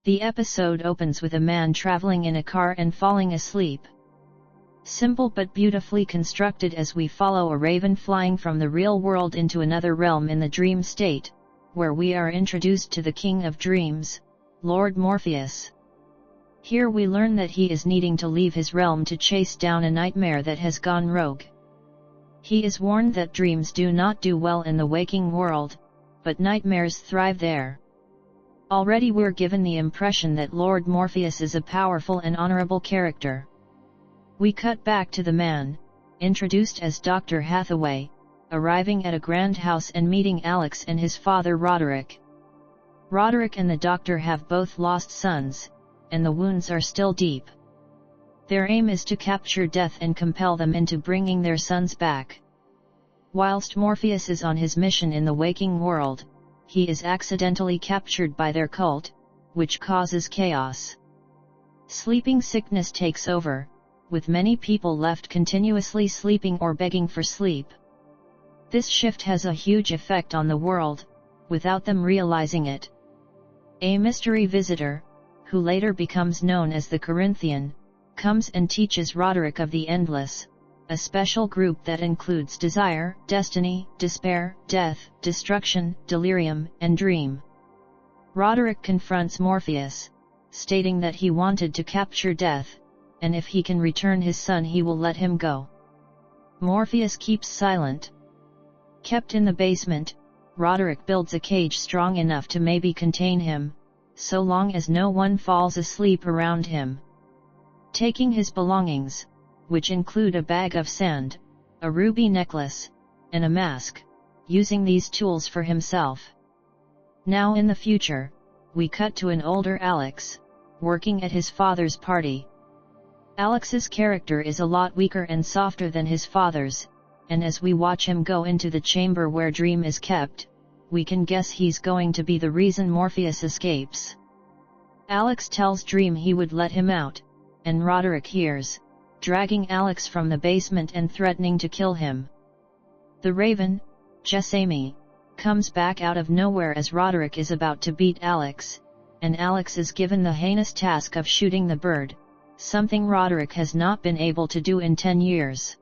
The episode opens with a man traveling in a car and falling asleep. Simple but beautifully constructed as we follow a raven flying from the real world into another realm in the dream state, where we are introduced to the King of Dreams, Lord Morpheus. Here we learn that he is needing to leave his realm to chase down a nightmare that has gone rogue. He is warned that dreams do not do well in the waking world, but nightmares thrive there. Already we're given the impression that Lord Morpheus is a powerful and honorable character. We cut back to the man, introduced as Dr. Hathaway, arriving at a grand house and meeting Alex and his father Roderick. Roderick and the doctor have both lost sons, and the wounds are still deep. Their aim is to capture Death and compel them into bringing their sons back. Whilst Morpheus is on his mission in the waking world, he is accidentally captured by their cult, which causes chaos. Sleeping sickness takes over, with many people left continuously sleeping or begging for sleep. This shift has a huge effect on the world, without them realizing it. A mystery visitor, who later becomes known as the Corinthian, comes and teaches Roderick of the Endless, a special group that includes desire, destiny, despair, death, destruction, delirium, and dream. Roderick confronts Morpheus, stating that he wanted to capture Death, and if he can return his son he will let him go. Morpheus keeps silent. Kept in the basement, Roderick builds a cage strong enough to maybe contain him, so long as no one falls asleep around him. Taking his belongings, which include a bag of sand, a ruby necklace, and a mask, using these tools for himself. Now in the future, we cut to an older Alex, working at his father's party. Alex's character is a lot weaker and softer than his father's, and as we watch him go into the chamber where Dream is kept, we can guess he's going to be the reason Morpheus escapes. Alex tells Dream he would let him out, and Roderick hears, dragging Alex from the basement and threatening to kill him. The Raven, Jessamine, comes back out of nowhere as Roderick is about to beat Alex, and Alex is given the heinous task of shooting the bird, something Roderick has not been able to do in 10 years.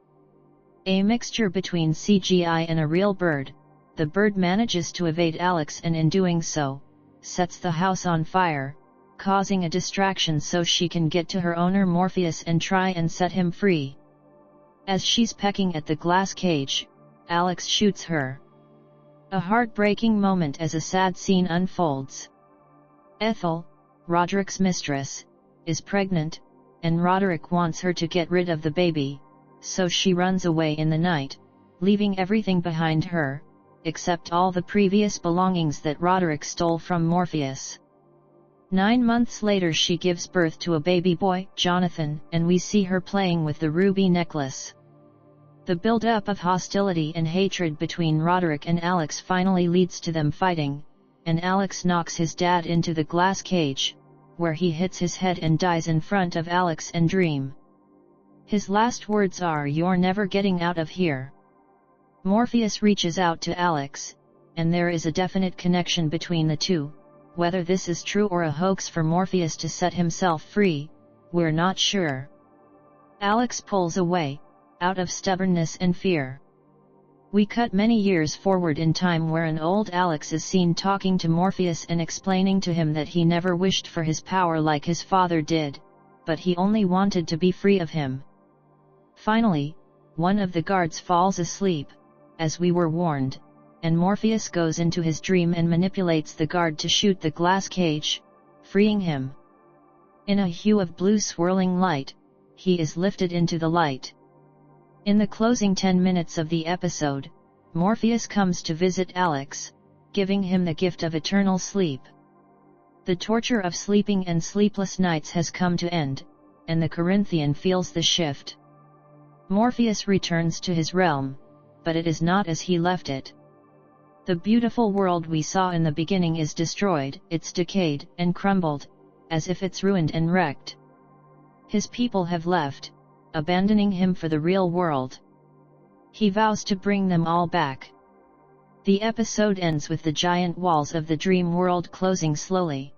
A mixture between CGI and a real bird, the bird manages to evade Alex and in doing so, sets the house on fire, causing a distraction so she can get to her owner Morpheus and try and set him free. As she's pecking at the glass cage, Alex shoots her. A heartbreaking moment as a sad scene unfolds. Ethel, Roderick's mistress, is pregnant, and Roderick wants her to get rid of the baby, so she runs away in the night, leaving everything behind her, except all the previous belongings that Roderick stole from Morpheus. 9 months later she gives birth to a baby boy, Jonathan, and we see her playing with the ruby necklace. The build-up of hostility and hatred between Roderick and Alex finally leads to them fighting, and Alex knocks his dad into the glass cage, where he hits his head and dies in front of Alex and Dream. His last words are, "You're never getting out of here." Morpheus reaches out to Alex, and there is a definite connection between the two. Whether this is true or a hoax for Morpheus to set himself free, we're not sure. Alex pulls away, out of stubbornness and fear. We cut many years forward in time where an old Alex is seen talking to Morpheus and explaining to him that he never wished for his power like his father did, but he only wanted to be free of him. Finally, one of the guards falls asleep, as we were warned, and Morpheus goes into his dream and manipulates the guard to shoot the glass cage, freeing him. In a hue of blue swirling light, he is lifted into the light. In the closing 10 minutes of the episode, Morpheus comes to visit Alex, giving him the gift of eternal sleep. The torture of sleeping and sleepless nights has come to end, and the Corinthian feels the shift. Morpheus returns to his realm, but it is not as he left it. The beautiful world we saw in the beginning is destroyed, it's decayed and crumbled, as if it's ruined and wrecked. His people have left, abandoning him for the real world. He vows to bring them all back. The episode ends with the giant walls of the dream world closing slowly.